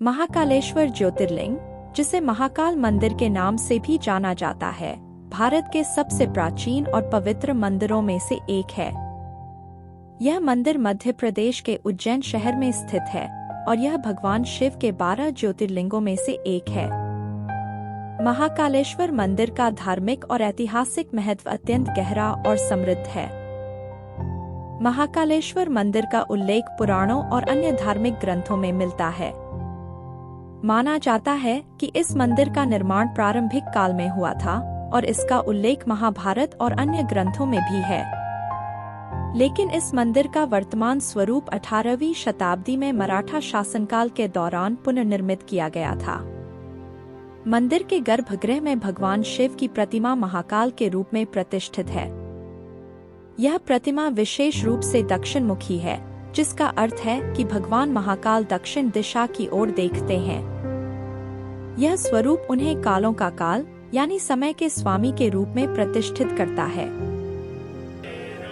महाकालेश्वर ज्योतिर्लिंग, जिसे महाकाल मंदिर के नाम से भी जाना जाता है, भारत के सबसे प्राचीन और पवित्र मंदिरों में से एक है। यह मंदिर मध्य प्रदेश के उज्जैन शहर में स्थित है और यह भगवान शिव के 12 ज्योतिर्लिंगों में से एक है। महाकालेश्वर मंदिर का धार्मिक और ऐतिहासिक महत्व अत्यंत गहरा और समृद्ध है। महाकालेश्वर मंदिर का उल्लेख पुराणों और अन्य धार्मिक ग्रंथों में मिलता है। माना जाता है कि इस मंदिर का निर्माण प्रारंभिक काल में हुआ था और इसका उल्लेख महाभारत और अन्य ग्रंथों में भी है। लेकिन इस मंदिर का वर्तमान स्वरूप 18वीं शताब्दी में मराठा शासनकाल के दौरान पुनर्निर्मित किया गया था। मंदिर के गर्भगृह में भगवान शिव की प्रतिमा महाकाल के रूप में प्रतिष्ठित है। यह प्रतिमा विशेष रूप से दक्षिण मुखी है, जिसका अर्थ है कि भगवान महाकाल दक्षिण दिशा की ओर देखते हैं। यह स्वरूप उन्हें कालों का काल यानी समय के स्वामी के रूप में प्रतिष्ठित करता है।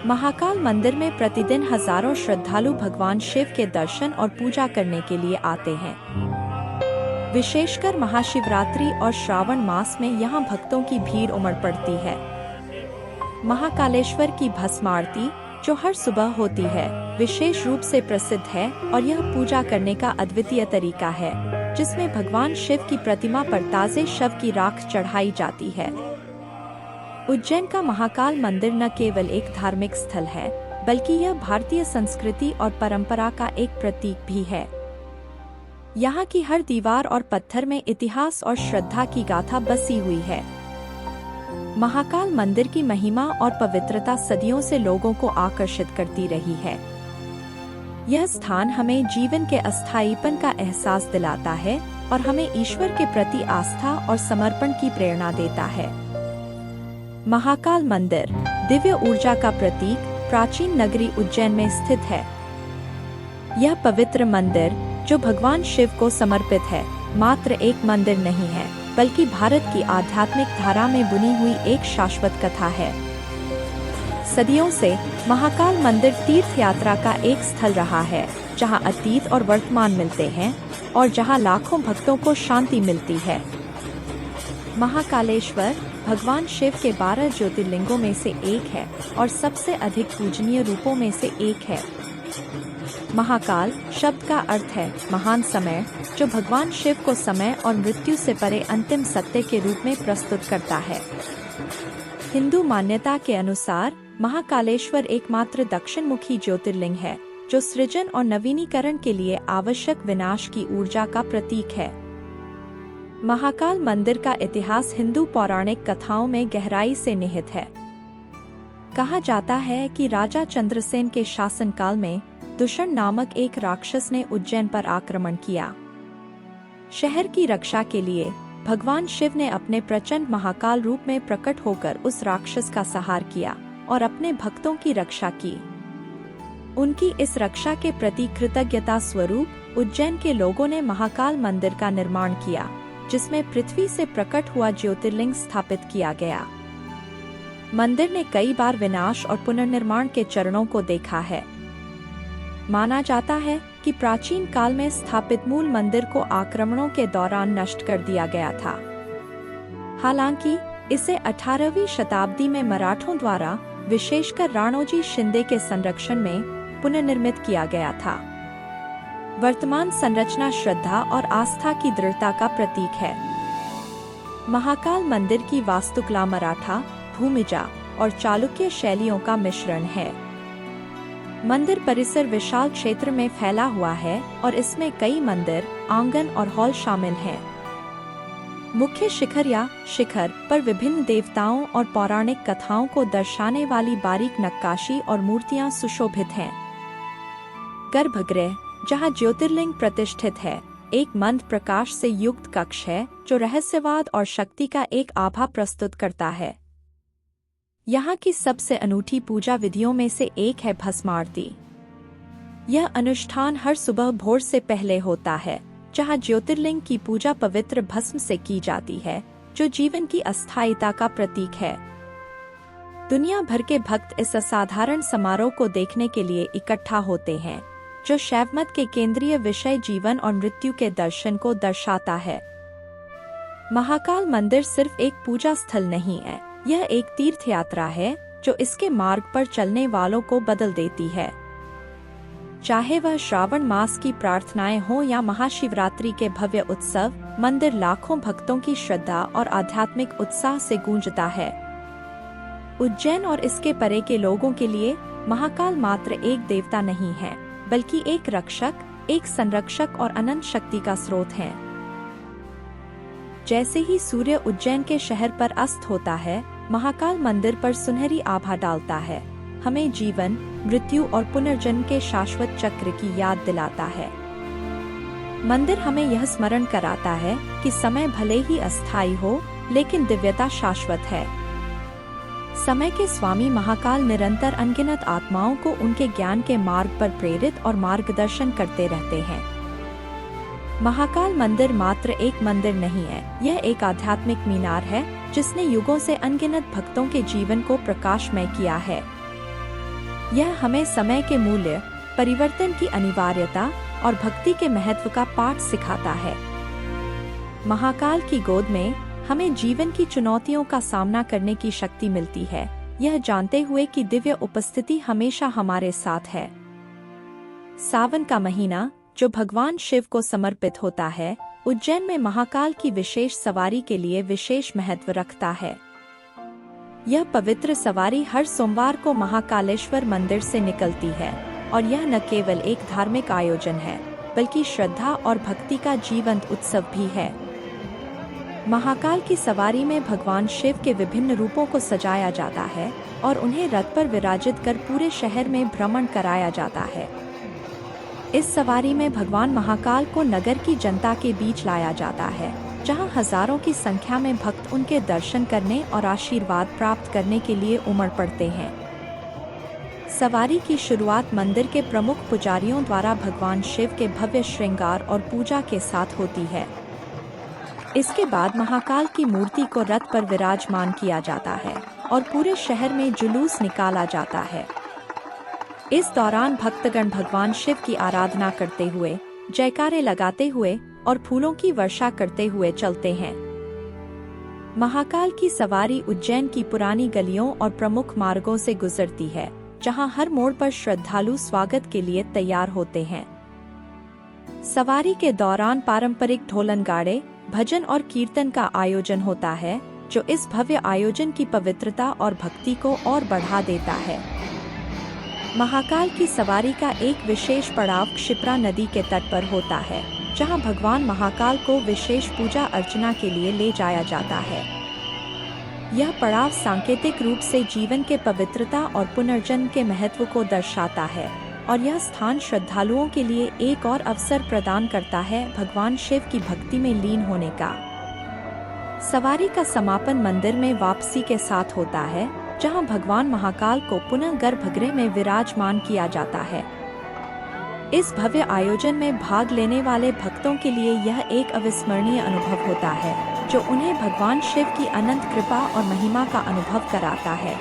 महाकाल मंदिर में प्रतिदिन हजारों श्रद्धालु भगवान शिव के दर्शन और पूजा करने के लिए आते हैं। विशेषकर महाशिवरात्रि और श्रावण मास में यहाँ भक्तों की भीड़ उमड़ पड़ती है। महाकालेश्वर की भस्म आरती, जो हर सुबह होती है, विशेष रूप से प्रसिद्ध है और यह पूजा करने का अद्वितीय तरीका है, जिसमें भगवान शिव की प्रतिमा पर ताजे शव की राख चढ़ाई जाती है। उज्जैन का महाकाल मंदिर न केवल एक धार्मिक स्थल है, बल्कि यह भारतीय संस्कृति और परंपरा का एक प्रतीक भी है। यहाँ की हर दीवार और पत्थर में इतिहास और श्रद्धा की गाथा बसी हुई है। महाकाल मंदिर की महिमा और पवित्रता सदियों से लोगों को आकर्षित करती रही है। यह स्थान हमें जीवन के अस्थायीपन का एहसास दिलाता है और हमें ईश्वर के प्रति आस्था और समर्पण की प्रेरणा देता है। महाकाल मंदिर दिव्य ऊर्जा का प्रतीक प्राचीन नगरी उज्जैन में स्थित है। यह पवित्र मंदिर, जो भगवान शिव को समर्पित है, मात्र एक मंदिर नहीं है, बल्कि भारत की आध्यात्मिक धारा में बुनी हुई एक शाश्वत कथा है। सदियों से महाकाल मंदिर तीर्थ यात्रा का एक स्थल रहा है, जहां अतीत और वर्तमान मिलते हैं और जहां लाखों भक्तों को शांति मिलती है। महाकालेश्वर भगवान शिव के 12 ज्योतिर्लिंगों में से एक है और सबसे अधिक पूजनीय रूपों में से एक है। महाकाल शब्द का अर्थ है महान समय, जो भगवान शिव को समय और मृत्यु से परे अंतिम सत्य के रूप में प्रस्तुत करता है। हिंदू मान्यता के अनुसार महाकालेश्वर एकमात्र दक्षिण मुखी ज्योतिर्लिंग है, जो सृजन और नवीनीकरण के लिए आवश्यक विनाश की ऊर्जा का प्रतीक है। महाकाल मंदिर का इतिहास हिंदू पौराणिक कथाओं में गहराई से निहित है। कहा जाता है कि राजा चंद्रसेन के शासनकाल में दूषण नामक एक राक्षस ने उज्जैन पर आक्रमण किया। शहर की रक्षा के लिए भगवान शिव ने अपने प्रचंड महाकाल रूप में प्रकट होकर उस राक्षस का संहार किया और अपने भक्तों की रक्षा की। उनकी इस रक्षा के प्रति कृतज्ञता स्वरूप उज्जैन के लोगों ने महाकाल मंदिर का निर्माण किया, जिसमें पृथ्वी से प्रकट हुआ ज्योतिर्लिंग स्थापित किया गया। मंदिर ने कई बार विनाश और पुनर्निर्माण के चरणों को देखा है। माना जाता है कि प्राचीन काल में स्थापित मूल मंदिर को आक्रमणों के दौरान नष्ट कर दिया गया था। हालांकि इसे 18वीं शताब्दी में मराठों द्वारा, विशेषकर राणोजी शिंदे के संरक्षण में पुनर्निर्मित किया गया था। वर्तमान संरचना श्रद्धा और आस्था की दृढ़ता का प्रतीक है। महाकाल मंदिर की वास्तुकला मराठा, भूमिजा और चालुक्य शैलियों का मिश्रण है। मंदिर परिसर विशाल क्षेत्र में फैला हुआ है और इसमें कई मंदिर, आंगन और हॉल शामिल हैं। मुख्य शिखर या शिखर पर विभिन्न देवताओं और पौराणिक कथाओं को दर्शाने वाली बारीक नक्काशी और मूर्तियां सुशोभित हैं। गर्भगृह, जहां ज्योतिर्लिंग प्रतिष्ठित है, एक मंद प्रकाश से युक्त कक्ष है, जो रहस्यवाद और शक्ति का एक आभा प्रस्तुत करता है। यहाँ की सबसे अनूठी पूजा विधियों में से एक है भस्म आरती। यह अनुष्ठान हर सुबह भोर से पहले होता है, जहाँ ज्योतिर्लिंग की पूजा पवित्र भस्म से की जाती है, जो जीवन की अस्थायीता का प्रतीक है। दुनिया भर के भक्त इस असाधारण समारोह को देखने के लिए इकट्ठा होते हैं। जो शैवमत के केंद्रीय विषय जीवन और मृत्यु के दर्शन को दर्शाता है। महाकाल मंदिर सिर्फ एक पूजा स्थल नहीं है, यह एक तीर्थ यात्रा है जो इसके मार्ग पर चलने वालों को बदल देती है। चाहे वह श्रावण मास की प्रार्थनाएं हो या महाशिवरात्रि के भव्य उत्सव, मंदिर लाखों भक्तों की श्रद्धा और आध्यात्मिक उत्साह से गूंजता है। उज्जैन और इसके परे के लोगों के लिए महाकाल मात्र एक देवता नहीं है, बल्कि एक रक्षक, एक संरक्षक और अनंत शक्ति का स्रोत है। जैसे ही सूर्य उज्जैन के शहर पर अस्त होता है, महाकाल मंदिर पर सुनहरी आभा डालता है, हमें जीवन, मृत्यु और पुनर्जन्म के शाश्वत चक्र की याद दिलाता है। मंदिर हमें यह स्मरण कराता है कि समय भले ही अस्थायी हो, लेकिन दिव्यता शाश्वत है। समय के स्वामी महाकाल निरंतर अनगिनत आत्माओं को उनके ज्ञान के मार्ग पर प्रेरित और मार्गदर्शन करते रहते हैं। महाकाल मंदिर मात्र एक मंदिर नहीं है, यह एक आध्यात्मिक मीनार है जिसने युगों से अनगिनत भक्तों के जीवन को प्रकाशमय किया है। यह हमें समय के मूल्य, परिवर्तन की अनिवार्यता और भक्ति के महत्व का पाठ सिखाता है। महाकाल की गोद में हमें जीवन की चुनौतियों का सामना करने की शक्ति मिलती है, यह जानते हुए कि दिव्य उपस्थिति हमेशा हमारे साथ है। सावन का महीना, जो भगवान शिव को समर्पित होता है, उज्जैन में महाकाल की विशेष सवारी के लिए विशेष महत्व रखता है। यह पवित्र सवारी हर सोमवार को महाकालेश्वर मंदिर से निकलती है और यह न केवल एक धार्मिक आयोजन है, बल्कि श्रद्धा और भक्ति का जीवंत उत्सव भी है। महाकाल की सवारी में भगवान शिव के विभिन्न रूपों को सजाया जाता है और उन्हें रथ पर विराजित कर पूरे शहर में भ्रमण कराया जाता है। इस सवारी में भगवान महाकाल को नगर की जनता के बीच लाया जाता है, जहां हजारों की संख्या में भक्त उनके दर्शन करने और आशीर्वाद प्राप्त करने के लिए उमड़ पड़ते हैं। सवारी की शुरुआत मंदिर के प्रमुख पुजारियों द्वारा भगवान शिव के भव्य श्रृंगार और पूजा के साथ होती है। इसके बाद महाकाल की मूर्ति को रथ पर विराजमान किया जाता है और पूरे शहर में जुलूस निकाला जाता है। इस दौरान भक्तगण भगवान शिव की आराधना करते हुए, जयकारे लगाते हुए और फूलों की वर्षा करते हुए चलते हैं। महाकाल की सवारी उज्जैन की पुरानी गलियों और प्रमुख मार्गों से गुजरती है, जहां हर मोड़ पर श्रद्धालु स्वागत के लिए तैयार होते हैं। सवारी के दौरान पारंपरिक ढोलन गाड़े, भजन और कीर्तन का आयोजन होता है, जो इस भव्य आयोजन की पवित्रता और भक्ति को और बढ़ा देता है। महाकाल की सवारी का एक विशेष पड़ाव क्षिप्रा नदी के तट पर होता है, जहां भगवान महाकाल को विशेष पूजा अर्चना के लिए ले जाया जाता है। यह पड़ाव सांकेतिक रूप से जीवन के पवित्रता और पुनर्जन्म के महत्व को दर्शाता है और यह स्थान श्रद्धालुओं के लिए एक और अवसर प्रदान करता है भगवान शिव की भक्ति में लीन होने का। सवारी का समापन मंदिर में वापसी के साथ होता है, जहां भगवान महाकाल को पुनः गर्भगृह में विराजमान किया जाता है। इस भव्य आयोजन में भाग लेने वाले भक्तों के लिए यह एक अविस्मरणीय अनुभव होता है, जो उन्हें भगवान शिव की अनंत कृपा और महिमा का अनुभव कराता है।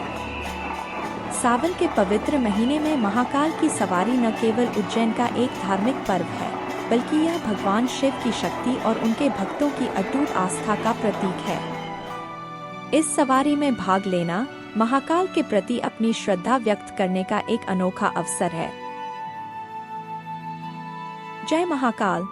सावन के पवित्र महीने में महाकाल की सवारी न केवल उज्जैन का एक धार्मिक पर्व है, बल्कि यह भगवान शिव की शक्ति और उनके भक्तों की अटूट आस्था का प्रतीक है। इस सवारी में भाग लेना महाकाल के प्रति अपनी श्रद्धा व्यक्त करने का एक अनोखा अवसर है। जय महाकाल।